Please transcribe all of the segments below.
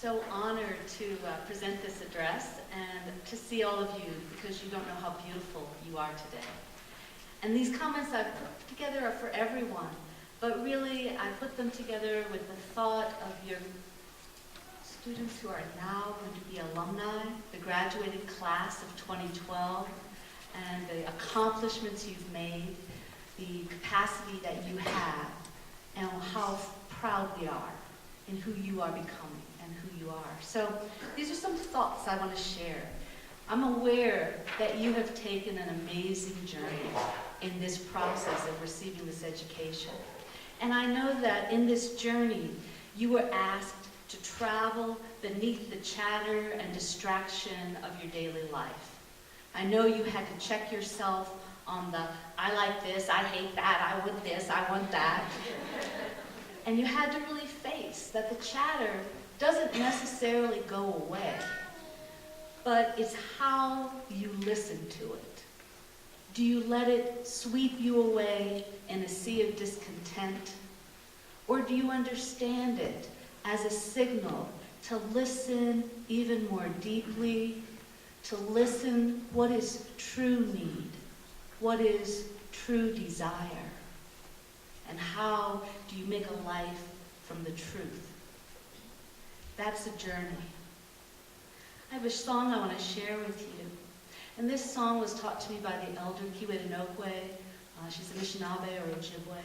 so honored to present this address and to see all of you, because you don't know how beautiful you are today. And these comments I've put together are for everyone, but really I put them together with the thought of your students who are now going to be alumni, the graduated class of 2012, and the accomplishments you've made, the capacity that you have, and how proud we are in who you are becoming and who you are. So these are some thoughts I want to share. I'm aware that you have taken an amazing journey in this process of receiving this education. And I know that in this journey, you were asked to travel beneath the chatter and distraction of your daily life. I know you had to check yourself on the, I like this, I hate that, I want this, I want that. And you had to really face that the chatter doesn't necessarily go away, but it's how you listen to it. Do you let it sweep you away in a sea of discontent? Or do you understand it as a signal to listen even more deeply, to listen what is true need, what is true desire, and how do you make a life from the truth? That's a journey. I have a song I want to share with you. And this song was taught to me by the elder Kiwedenokwe. She's a Anishinaabe or Ojibwe.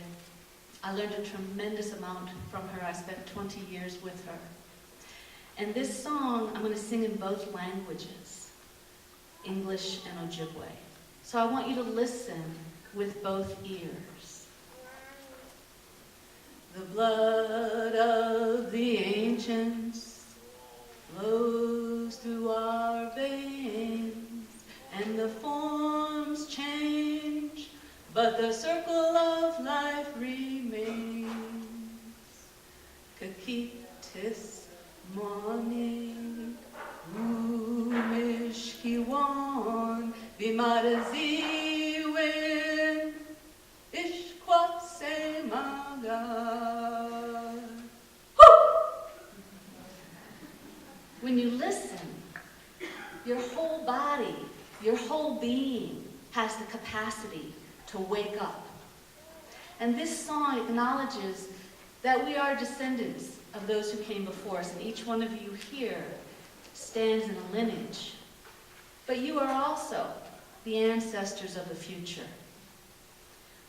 I learned a tremendous amount from her. I spent 20 years with her. And this song I'm going to sing in both languages, English and Ojibwe. So I want you to listen with both ears. The blood of the ancients flows through our veins, and the forms change, but the circle of life remains. Kakitis moni umishkiwan bimaraziwen ishkwase maga. When you listen, your whole body, your whole being has the capacity to wake up. And this song acknowledges that we are descendants of those who came before us, and each one of you here stands in a lineage. But you are also the ancestors of the future.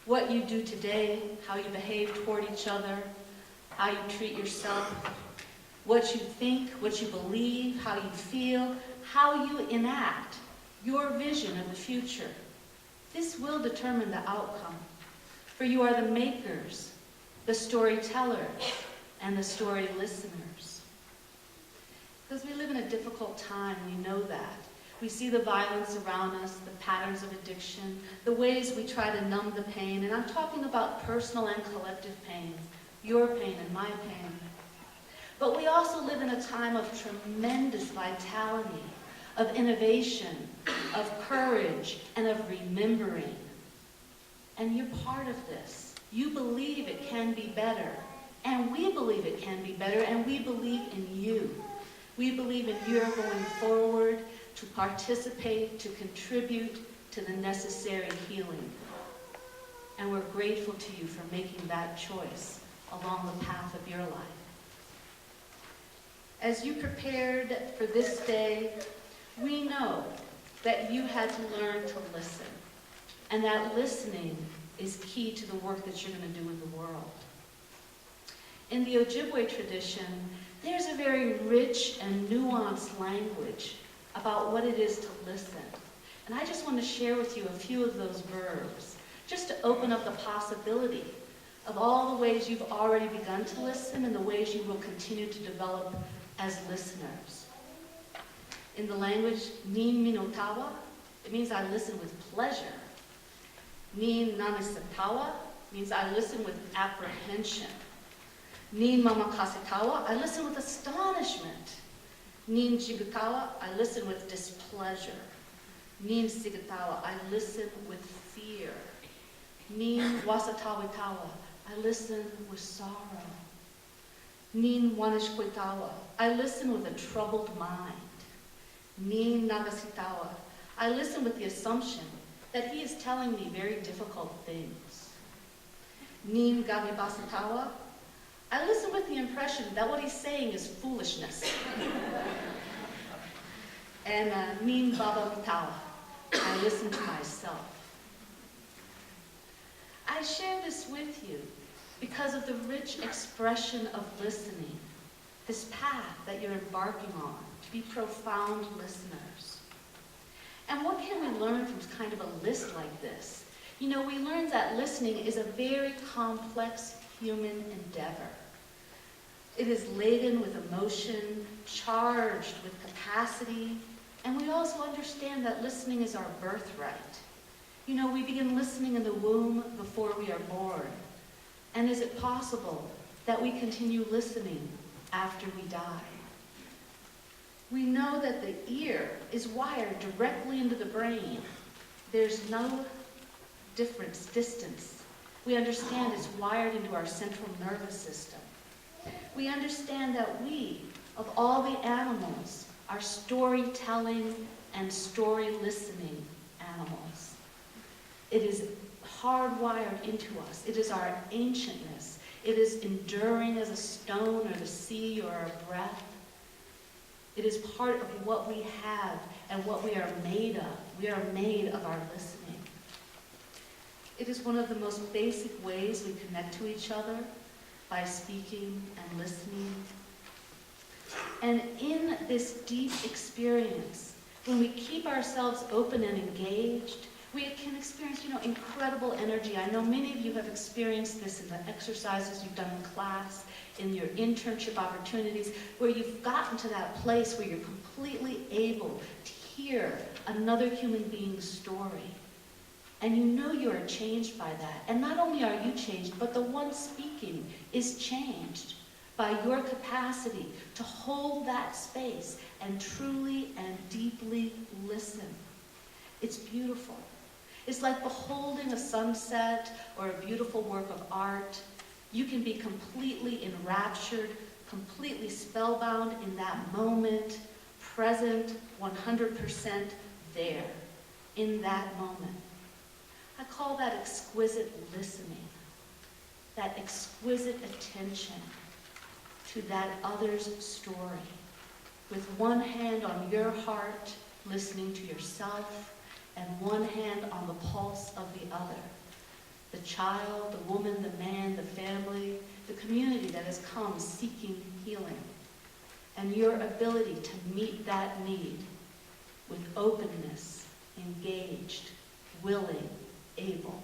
What you do today, how you behave toward each other, how you treat yourself, what you think, what you believe, how you feel, how you enact your vision of the future. This will determine the outcome. For you are the makers, the storytellers, and the story listeners. Because we live in a difficult time, we know that. We see the violence around us, the patterns of addiction, the ways we try to numb the pain, and I'm talking about personal and collective pain, your pain and my pain. But we also live in a time of tremendous vitality, of innovation, of courage, and of remembering. And you're part of this. You believe it can be better, and we believe it can be better, and we believe in you. We believe in your going forward to participate, to contribute to the necessary healing. And we're grateful to you for making that choice along the path of your life. As you prepared for this day, we know that you had to learn to listen, and that listening is key to the work that you're going to do in the world. In the Ojibwe tradition, there's a very rich and nuanced language about what it is to listen. And I just want to share with you a few of those verbs, just to open up the possibility of all the ways you've already begun to listen and the ways you will continue to develop as listeners. In the language Nin Minotawa, it means I listen with pleasure. Nin Nanisatawa means I listen with apprehension. Nin Mamakasitawa, I listen with astonishment. Nin Jigutawa, I listen with displeasure. Nin Sigatawa, I listen with fear. Nin Wasatawitawa, I listen with sorrow. Nin wanishkwitawa. I listen with a troubled mind. Nin nagasitawa. I listen with the assumption that he is telling me very difficult things. Nin gabibasitawa. I listen with the impression that what he's saying is foolishness. And nin baba mitawa. I listen to myself. I share this with you because of the rich expression of listening, this path that you're embarking on to be profound listeners. And what can we learn from kind of a list like this? You know, we learned that listening is a very complex human endeavor. It is laden with emotion, charged with capacity, and we also understand that listening is our birthright. You know, we begin listening in the womb before we are born. And is it possible that we continue listening after we die? We know that the ear is wired directly into the brain. There's no distance. We understand it's wired into our central nervous system. We understand that we, of all the animals, are storytelling and story-listening animals. It is hardwired into us. It is our ancientness. It is enduring as a stone or the sea or our breath. It is part of what we have and what we are made of. We are made of our listening. It is one of the most basic ways we connect to each other, by speaking and listening. And in this deep experience, when we keep ourselves open and engaged, we can experience, incredible energy. I know many of you have experienced this in the exercises you've done in class, in your internship opportunities, where you've gotten to that place where you're completely able to hear another human being's story. And you are changed by that. And not only are you changed, but the one speaking is changed by your capacity to hold that space and truly and deeply listen. It's beautiful. It's like beholding a sunset or a beautiful work of art. You can be completely enraptured, completely spellbound in that moment, present, 100% there, in that moment. I call that exquisite listening, that exquisite attention to that other's story, with one hand on your heart, listening to yourself, and one hand on the pulse of the other, the child, the woman, the man, the family, the community that has come seeking healing, and your ability to meet that need with openness, engaged, willing, able.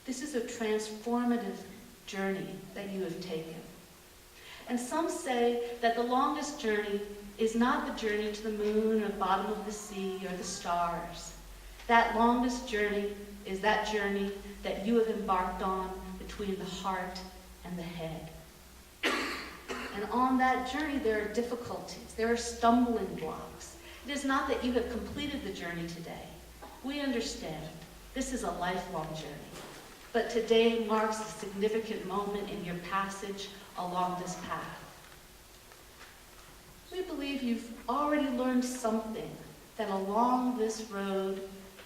This is a transformative journey that you have taken. And some say that the longest journey is not the journey to the moon or the bottom of the sea or the stars. That longest journey is that journey that you have embarked on between the heart and the head. And on that journey, there are difficulties. There are stumbling blocks. It is not that you have completed the journey today. We understand. This is a lifelong journey. But today marks a significant moment in your passage along this path. We believe you've already learned something, that along this road,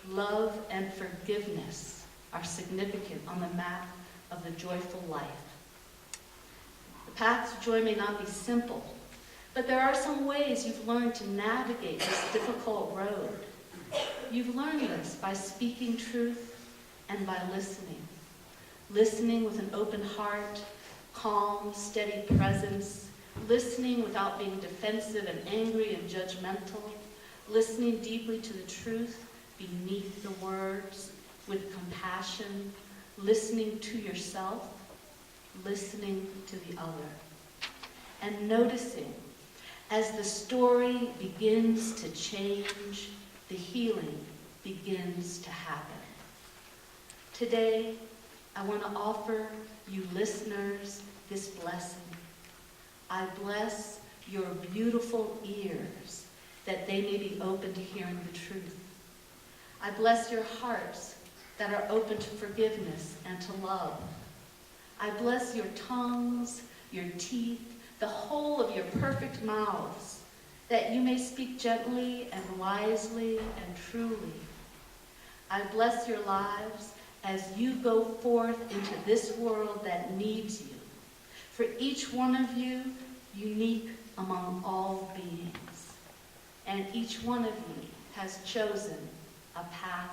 love and forgiveness are significant on the map of the joyful life. The path to joy may not be simple, but there are some ways you've learned to navigate this difficult road. You've learned this by speaking truth and by listening. Listening with an open heart, calm, steady presence, listening without being defensive and angry and judgmental, listening deeply to the truth beneath the words, with compassion, listening to yourself, listening to the other, and noticing as the story begins to change, the healing begins to happen. Today, I want to offer you listeners this blessing. I bless your beautiful ears that they may be open to hearing the truth. I bless your hearts that are open to forgiveness and to love. I bless your tongues your teeth, the whole of your perfect mouths, that you may speak gently and wisely and truly. I bless your lives as you go forth into this world that needs you. For each one of you, unique among all beings. And each one of you has chosen a path